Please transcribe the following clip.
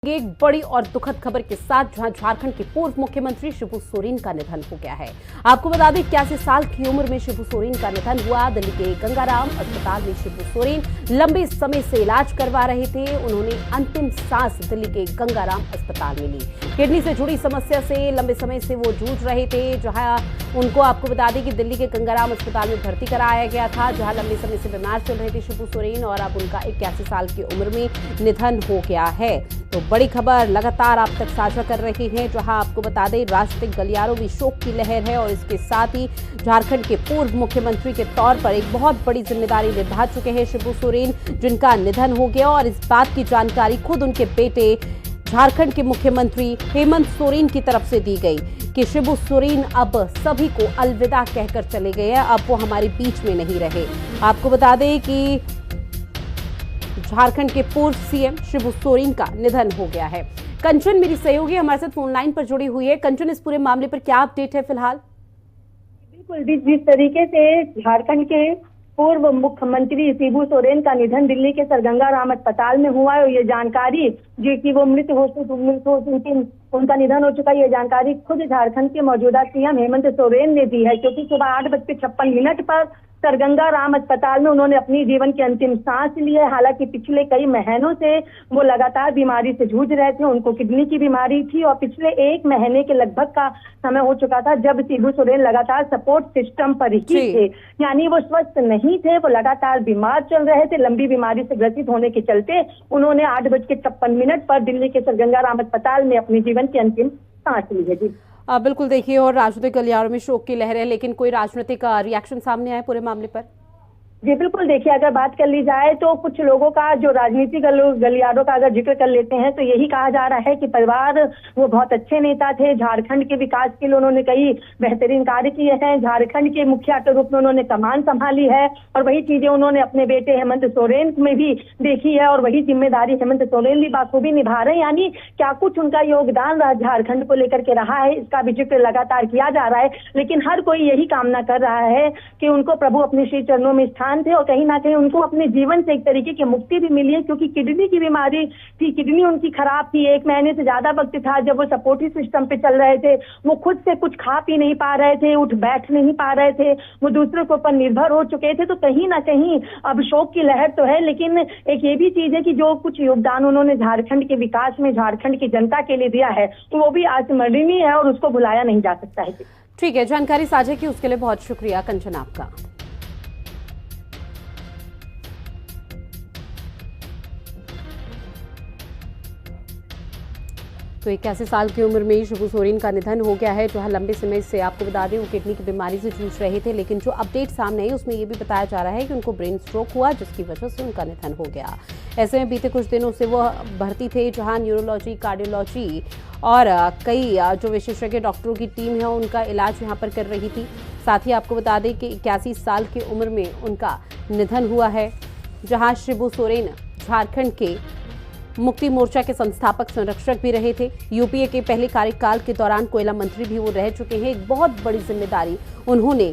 एक बड़ी और दुखद खबर के साथ जहां झारखंड के पूर्व मुख्यमंत्री शिबू सोरेन का निधन हो गया है। आपको बता दें 81 साल की उम्र में शिबू सोरेन का निधन हुआ। दिल्ली के गंगाराम अस्पताल में शिबू सोरेन लंबे समय से इलाज करवा रहे थे। उन्होंने अंतिम सांस दिल्ली के गंगाराम अस्पताल में ली। किडनी से जुड़ी समस्या से लंबे समय से वो जूझ रहे थे, जहां उनको आपको बता दें कि दिल्ली के गंगाराम अस्पताल में भर्ती कराया गया था, जहां लंबे समय से बीमार चल रहे थे शिबू सोरेन और अब उनका 81 साल की उम्र में निधन हो गया है। तो बड़ी खबर लगातार आप तक साझा कर रहे हैं, जहां आपको बता दें राजनीतिक गलियारों में शोक की लहर है और इसके साथ ही झारखंड के पूर्व मुख्यमंत्री के तौर पर एक बहुत बड़ी जिम्मेदारी निभा चुके हैं शिबू सोरेन, जिनका निधन हो गया। और इस बात की जानकारी खुद उनके बेटे झारखंड के मुख्यमंत्री हेमंत सोरेन की तरफ से दी गई कि शिबू सोरेन अब सभी को अलविदा कहकर चले गए हैं, अब वो हमारे बीच में नहीं रहे। आपको बता दें कि झारखंड के पूर्व सीएम शिबू सोरेन का निधन हो गया है। कंचन मेरी सहयोगी हमारे साथ फोन लाइन पर जुड़ी हुई है। कंचन, इस पूरे मामले पर क्या अपडेट है फिलहाल? बिल्कुल, जिस तरीके से झारखंड के पूर्व मुख्यमंत्री शिबू सोरेन का निधन दिल्ली के सर गंगाराम अस्पताल में हुआ है, ये जानकारी जो कि वो मृत उनका निधन हो चुका है, ये जानकारी खुद झारखंड के मौजूदा सीएम हेमंत सोरेन ने दी है, क्योंकि सुबह 8:56 पर सर गंगाराम अस्पताल में उन्होंने अपनी जीवन की अंतिम सांस ली है। हालांकि पिछले कई महीनों से वो लगातार बीमारी से जूझ रहे थे, उनको किडनी की बीमारी थी और पिछले 1 महीने के लगभग का समय हो चुका था जब शिबू सोरेन लगातार सपोर्ट सिस्टम पर ही थे, यानी वो स्वस्थ नहीं थे, वो लगातार बीमार चल रहे थे। लंबी बीमारी से ग्रसित होने के चलते उन्होंने 8:56 पर दिल्ली के सर गंगाराम अस्पताल में अपने जीवन की अंतिम सांस ली है। जी बिल्कुल, देखिए और राजनीतिक गलियारों में शोक की लहर है, लेकिन कोई राजनीतिक रिएक्शन सामने आए पूरे मामले पर? जी बिल्कुल, देखिए अगर बात कर ली जाए तो कुछ लोगों का जो राजनीतिक गलियारों का अगर जिक्र कर लेते हैं तो यही कहा जा रहा है कि परिवार वो बहुत अच्छे नेता थे, झारखंड के विकास के लिए उन्होंने कई बेहतरीन कार्य किए हैं, झारखंड के मुखिया के रूप में उन्होंने कमान संभाली है और वही चीजें उन्होंने अपने बेटे हेमंत सोरेन में भी देखी है और वही जिम्मेदारी हेमंत सोरेन भी बाखूबी निभा रहे हैं। यानी क्या कुछ उनका योगदान झारखंड को लेकर के रहा है, इसका भी जिक्र लगातार किया जा रहा है। लेकिन हर कोई यही कामना कर रहा है कि उनको प्रभु अपने श्री चरणों में स्थान थे और कहीं ना कहीं उनको अपने जीवन से एक तरीके की मुक्ति भी मिली है, क्योंकि किडनी की बीमारी थी, किडनी उनकी खराब थी, 1 महीने से ज्यादा वक्त था जब वो सपोर्टिव सिस्टम पे चल रहे थे, वो खुद से कुछ खा पी नहीं पा रहे थे, उठ बैठ नहीं पा रहे थे, वो दूसरों के ऊपर निर्भर हो चुके थे। तो कहीं ना कहीं अब शोक की लहर तो है, लेकिन एक ये भी चीज है कि जो कुछ योगदान उन्होंने झारखंड के विकास में झारखंड की जनता के लिए दिया है तो वो भी अस्मरणीय है और उसको भुलाया नहीं जा सकता है। ठीक है, जानकारी साझा की उसके लिए बहुत शुक्रिया कंचन आपका। तो 81 साल की उम्र में शिबू सोरेन का निधन हो गया है, जहां लंबे समय से आपको बता दें वो किडनी की बीमारी से जूझ रहे थे। लेकिन जो अपडेट सामने आई उसमें ये भी बताया जा रहा है कि उनको ब्रेन स्ट्रोक हुआ, जिसकी वजह से उनका निधन हो गया। ऐसे में बीते कुछ दिनों से वो भर्ती थे, जहां न्यूरोलॉजी, कार्डियोलॉजी और कई जो विशेषज्ञ डॉक्टरों की टीम है उनका इलाज यहाँ पर कर रही थी। साथ ही आपको बता दें कि 81 साल की उम्र में उनका निधन हुआ है, जहाँ शिबू सोरेन झारखंड के मुक्ति मोर्चा के संस्थापक संरक्षक भी रहे थे। यूपीए के पहले कार्यकाल के दौरान कोयला मंत्री भी वो रह चुके हैं। एक बहुत बड़ी जिम्मेदारी उन्होंने